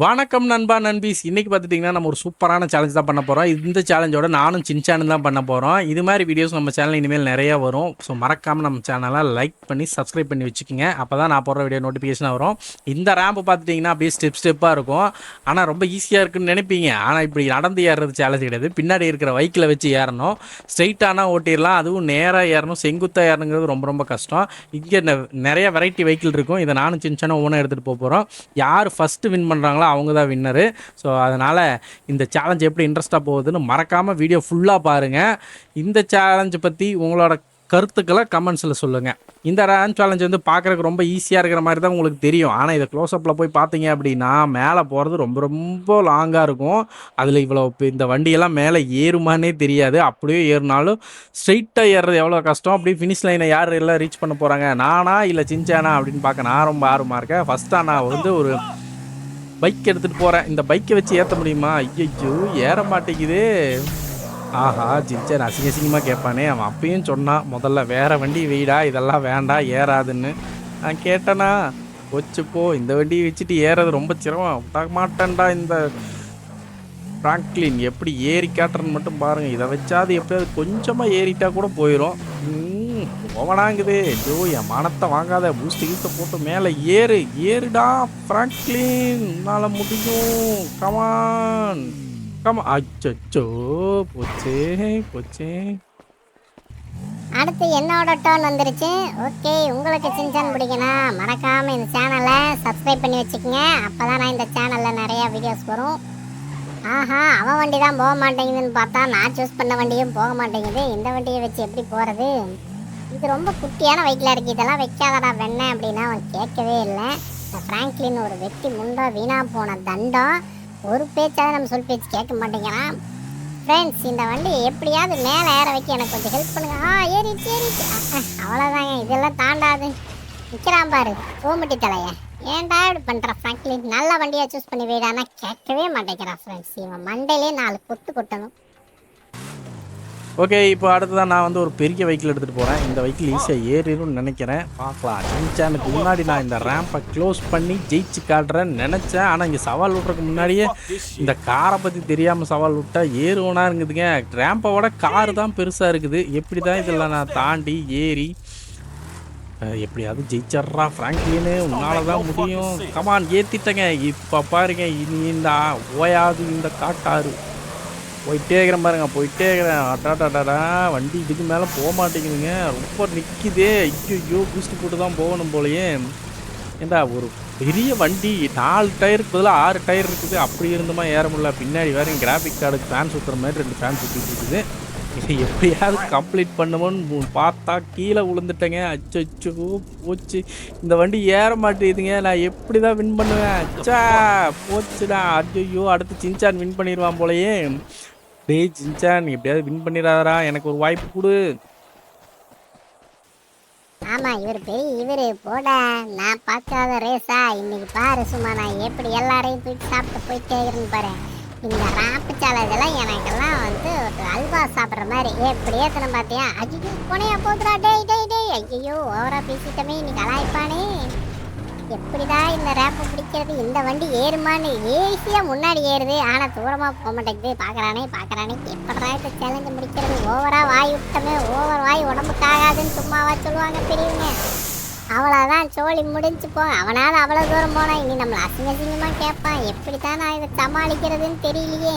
வணக்கம் நண்பா நண்பீஸ். இன்னைக்கு பார்த்துட்டிங்கன்னா நம்ம ஒரு சூப்பரான சேலஞ்ச் தான் பண்ண போகிறோம். இந்த சேலஞ்சோட நானும் சின்சானும் தான் பண்ண போகிறோம். இது மாதிரி வீடியோஸ் நம்ம சேனல் இனிமேல் நிறையா வரும். ஸோ மறக்காமல் நம்ம சேனலை லைக் பண்ணி சப்ஸ்கிரைப் பண்ணி வச்சுக்கோங்க. அப்போ தான் நான் போடுற வீடியோ நோட்டிஃபிகேஷன் வரும். இந்த ரேம்பு பார்த்துட்டிங்கன்னா அப்படியே ஸ்டெப்பாக இருக்கும். ஆனால் ரொம்ப ஈஸியாக இருக்குன்னு நினைப்பீங்க. ஆனால் இப்படி நடந்து ஏறுறது சேலஞ்ச் கிடையாது. பின்னாடி இருக்கிற வைக்கில் வச்சு ஏறணும். ஸ்ட்ரைட்டானா ஓட்டிடலாம். அதுவும் நேராக ஏறணும், செங்குத்தாக ஏறணுங்கிறது ரொம்ப ரொம்ப கஷ்டம். இங்கே நிறைய வெரைட்டி வெஹிக்கிள் இருக்கும். இதை நானும் சின்சானும் ஒவ்வொன்றும் எடுத்துகிட்டு போகிறோம். யார் ஃபஸ்ட்டு வின் பண்ணுறாங்களோ அவங்க தான் வின்னரு. ஸோ அதனால் இந்த சேலஞ்ச் எப்படி இன்ட்ரெஸ்ட்டாக போகுதுன்னு மறக்காமல் வீடியோ ஃபுல்லாக பாருங்கள். இந்த சேலஞ்சை பற்றி உங்களோட கருத்துக்களை கமெண்ட்ஸில் சொல்லுங்கள். இந்த ரேஞ்ச் சேலஞ்ச் வந்து பார்க்குறதுக்கு ரொம்ப ஈஸியாக இருக்கிற மாதிரி தான் உங்களுக்கு தெரியும். ஆனால் இதை க்ளோஸ்அப்பில் போய் பார்த்தீங்க அப்படின்னா மேலே போகிறது ரொம்ப ரொம்ப லாங்காக இருக்கும். அதில் இவ்வளோ இந்த வண்டியெல்லாம் மேலே ஏறுமானே தெரியாது. அப்படியே ஏறினாலும் ஸ்ட்ரைட்டாக ஏறுறது எவ்வளோ கஷ்டம். அப்படியே ஃபினிஷ் லைனை யார் எல்லாம் ரீச் பண்ண போகிறாங்க, நானா இல்லை சின்சானா அப்படின்னு பார்க்க நான் ரொம்ப ஆர்வமாக இருக்கேன். ஃபஸ்ட்டாக நான் வந்து ஒரு பைக் எடுத்துகிட்டு போகிறேன். இந்த பைக்கை வச்சு ஏற்ற முடியுமா? ஐயோ ஏற மாட்டேங்குது. ஆஹா, சின்சான் அசிங்கமாக கேட்பானே. அவன் அப்பயும் சொன்னான் முதல்ல வேறு வண்டி வெயிடா, இதெல்லாம் வேண்டாம் ஏறாதுன்னு. நான் கேட்டேனா வச்சுப்போ, இந்த வண்டியை வச்சுட்டு ஏறது ரொம்ப சிரமம், விட மாட்டேன்டா. இந்த ஃப்ராங்க்லின் எப்படி ஏறி காட்டுறன்னு மட்டும் பாருங்கள். இதை வச்சாது எப்படியாவது கொஞ்சமாக ஏறிட்டா கூட போயிடும். ஓவனாங்குது. ஐயோ என் மானத்தை வாங்காத. பூஸ்ட் கீஸ்ட்டை போட்டு மேலே ஏறுடா ஃப்ராங்க்லின், உன்னால் முடியும். Come on come on. அச்சோ போச்சே போச்சே. அடுத்து என்னோட டர்ன் வந்துருச்சு. ஓகே, உங்களுக்கு சின்சான் பிடிக்கணும் மறக்காமல் இந்த சேனலை சப்ஸ்கிரைப் பண்ணி வச்சுக்கோங்க. அப்போ தான் நான் இந்த சேனலில் நிறையா வீடியோஸ் வரும். ஆஹா, அவன் வண்டி தான் போக மாட்டேங்குதுன்னு பார்த்தா நான் சூஸ் பண்ண வண்டியும் போக மாட்டேங்குது. இந்த வண்டியை வச்சு எப்படி போகிறது? இது ரொம்ப குட்டியான வெஹிக்கிளாக இருக்குது. இதெல்லாம் வைக்காதடா வெண்ண அப்படின்னா அவன் கேட்கவே இல்லை. இந்த ஃப்ராங்க்லின் ஒரு வெட்டி முண்டோ வீணாக போன தண்டம். ஒரு பேச்சாவது நம்ம சொல் பேச்சு கேட்க மாட்டேங்கிறான். ஃப்ரெண்ட்ஸ், இந்த வண்டி எப்படியாவது மேலே ஏற வைக்க எனக்கு கொஞ்சம் ஹெல்ப் பண்ணுங்க. ஏறிச்சு. அவ்வளோதாங்க, இதெல்லாம் தாண்டாது. நிற்கிறான் பாரு ஓமட்டி தலைய. ஏன்டா இப்படி பண்ணுற ஃப்ராங்க்லின்? நல்ல வண்டியாக சூஸ் பண்ணி வைடானா கேட்கவே மாட்டேங்கிறான். ஃப்ரெண்ட்ஸ், இவன் மண்டையிலே 4 கொத்து கொட்டணும். ஓகே, இப்போ அடுத்ததான் நான் வந்து ஒரு பெரிய வெஹிக்கிள் எடுத்துகிட்டு போகிறேன். இந்த வெஹிக்கிள் ஈஸியாக ஏறிடும்னு நினைக்கிறேன். பார்க்கலாம். சின்சானுக்கு முன்னாடி நான் இந்த ரேம்பை க்ளோஸ் பண்ணி ஜெயிச்சு காட்டுறேன்னு நினச்சேன். ஆனால் இங்கே சவால் விட்றதுக்கு முன்னாடியே இந்த காரை பற்றி தெரியாமல் சவால் விட்டால் ஏறுவனா இருக்குதுங்க. ரேம்பை விட காரு தான் பெருசாக இருக்குது. எப்படி தான் இதெல்லாம் நான் தாண்டி ஏறி எப்படியாவது ஜெயிச்சிட்றா ஃப்ராங்க்லின்னு, உன்னால தான் முடியும். கமான், ஏற்றிட்டேங்க. இப்போ பாருங்க, இனி இந்த ஓயாது இந்த காட்டாறு போயிட்டே இருக்கிறேன் பாருங்க, போயிட்டே இருக்கிறேன். அட்டாடாடா, வண்டி இதுக்கு மேலே போக மாட்டேங்குதுங்க, ரொம்ப நிற்கிதே. ஐயோ பூஸ்ட் போட்டு தான் போகணும் போலையே. ஏண்டா ஒரு பெரிய வண்டி 4 டயருக்கு பதிலாக 6 டயர் இருக்குது. அப்படி இருந்துமா ஏற முடியல. பின்னாடி வேறு கிராஃபிக் கார்டுக்கு ஃபேன் சுற்றுற மாதிரி 2 ஃபேன் சுற்றிட்டு இருக்குது. இதை எப்படியாவது கம்ப்ளீட் பண்ணுவோன்னு பார்த்தா கீழே விழுந்துட்டேங்க. அச்சோ போச்சு, இந்த வண்டி ஏற மாட்டேங்குதுங்க. நான் எப்படி தான் வின் பண்ணுவேன்? அச்சா போச்சுடா. ஐயோ, அடுத்து சின்சான் வின் பண்ணிடுவான் போலையே. டேய் சின்சான், எப்படியாவது வின் பண்ணிடாதரா, எனக்கு ஒரு வாய்ப்பு கொடு. ஆமா, இவர் போட நான் பார்க்காத ரேஸா இன்னைக்கு பாரு. சும்மா நான் எப்படி எல்லாரையும் தூக்கி சாப்பிட்டு போயிட்டே இருக்கேன்னு பாரு. இந்த ராப்பு சேலஞ்செல்லாம் எனக்கெல்லாம் வந்து ஒரு அல்வா சாப்பிட்ற மாதிரி. எப்படி ஏத்தனை பார்த்தியா? ஐயோ போனையா போதுரா. டேய் ஐயோ ஓவரா பேசிட்டமே, இன்னைக்கு அலாய்ப்பானே. எப்படிதான் இந்த ரேப்பை பிடிக்கிறது? இந்த வண்டி ஏறுமான்னு ஈஸியாக முன்னாடி ஏறுது, ஆனால் தூரமாக போக மாட்டேங்குது. பார்க்குறானே எப்படா இந்த சேலஞ்சை முடிக்கிறது? ஓவராக வாய் விட்டமே, ஓவர் வாய் உடம்புக்கு ஆகாதுன்னு சும்மாவா சொல்லுவாங்க பெரியவங்க? அவ்வளோதான், சோழி முடிஞ்சு போ. அவனால் அவ்வளோ தூரம் போனால் இனி நம்மளை அசிங்கமாக கேட்பான். எப்படி தான் நான் இதை சமாளிக்கிறதுன்னு தெரியலையே.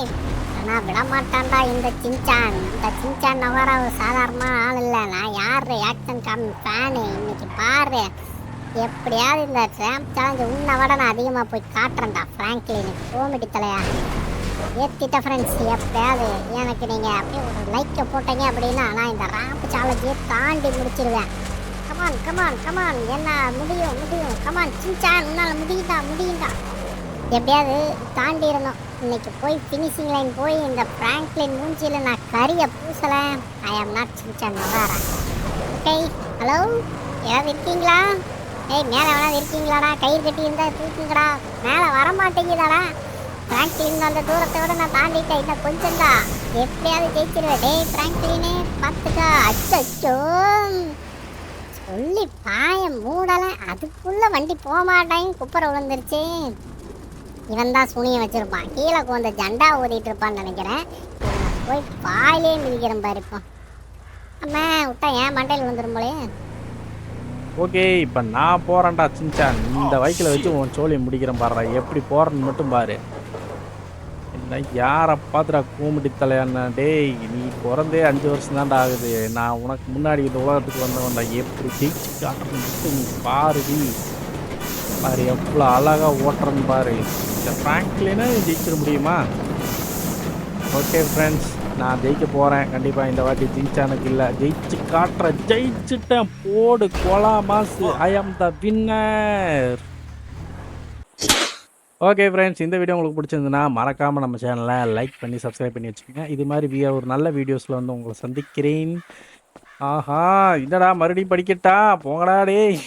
ஆனால் விட மாட்டான்டா இந்த சின்சான். இந்த சின்சான் நகரா ஒரு சாதாரணமான ஆள் இல்லை. நான் யார் ஆக்ஷன் கம் ஃபேனு. இன்னைக்கு பாரு, எப்படியாவது இந்த ரேம்ப் சேலஞ்சு உன்னை விட நான் அதிகமாக போய் காட்டுறேன்டா ஃப்ராங்க்லின். கோமிட்டி தலையா ஏற்றிட்ட ஃப்ரெண்ட்ஸ். எப்படியாவது எனக்கு நீங்கள் அப்படியே ஒரு லைக்கை போட்டீங்க அப்படின்னா நான் இந்த ரேம்ப் சேலஞ்சையே தாண்டி முடிச்சிடுவேன். கமான், என்ன முடியும். கமான் சின்சான், உன்னால் முடியுண்டா. எப்படியாவது தாண்டி இருந்தோம். இன்னைக்கு போய் ஃபினிஷிங் லைன் போய் இந்த ஃப்ராங்க்லின் மூஞ்சியில் நான் கறியை பூசலை. I am not Shinchan Nohara. Okay, hello, யாராவது இருக்கீங்களா? ஏய், மேலே வேணாவது இருக்கீங்களாடா? கயிறு கட்டி இருந்தால் தூக்குங்கடா. மேலே வரமாட்டேங்குதாடா. ஃப்ராங்க்லின் அந்த தூரத்தை விட நான் தாண்டிட்டேன். இன்னும் கொஞ்சம்டா, எப்படியாவது ஜெயிச்சிருவேன். டேய் ஃப்ராங்க்லினே பார்த்துக்கா. அச்சோ சொல்லி பாய மூடலை, அதுக்குள்ளே வண்டி போக மாட்டேங்க. குப்பரை விழுந்துருச்சு. இவன் தான் சுனியை வச்சிருப்பான். கீழே கொஞ்சம் ஜண்டா ஊதிட்டு இருப்பான்னு நினைக்கிறேன். இவனை போய் வாயிலே மிதிக்கிறேன் பாரு இப்போ. அம்மா விட்டா ஏன் மண்டையில் விழுந்துரும் போலே. ஓகே, இப்போ நான் போகிறேன்டா சின்சான். இந்த வைக்கில் வச்சு உன் சோழியை முடிக்கிறேன் பாடுறா. எப்படி போகிறேன்னு மட்டும் பாரு. என்ன யாரை பார்த்துடா கூமிட்டி தலையாண்ணா. டேய், நீ பிறந்தே 5 வருஷம் தான்டா ஆகுது. நான் உனக்கு முன்னாடி இந்த உலகத்துக்கு வந்தவன்டா. எப்படி ஜெயிச்சு காட்டுறேன்னு மட்டும் நீ பாருடி. பாரு எவ்வளோ அழகாக ஓட்டுறன்னு பாரு. இந்த ஃப்ராங்க்லினா ஜெயிச்சிட முடியுமா? ஓகே ஃப்ரெண்ட்ஸ், நான் ஜெயிக்க போகிறேன் கண்டிப்பாக. இந்த வாட்டி ஜின்சானுக்கு இல்லை, ஜெயிச்சு காட்டுறேன். ஜெயிச்சுட்டேன். போடு கொலா மாசு. ஐ ஆம் த வின்னர். ஓகே ஃப்ரெண்ட்ஸ், இந்த வீடியோ உங்களுக்கு பிடிச்சிருந்துன்னா மறக்காமல் நம்ம சேனலை லைக் பண்ணி சப்ஸ்கிரைப் பண்ணி வச்சுக்கோங்க. இது மாதிரி ஒரு நல்ல வீடியோஸில் வந்து உங்களை சந்திக்கிறேன். ஆஹா, என்னடா மறுபடியும் படிக்கட்டா? போங்கடா டேய்.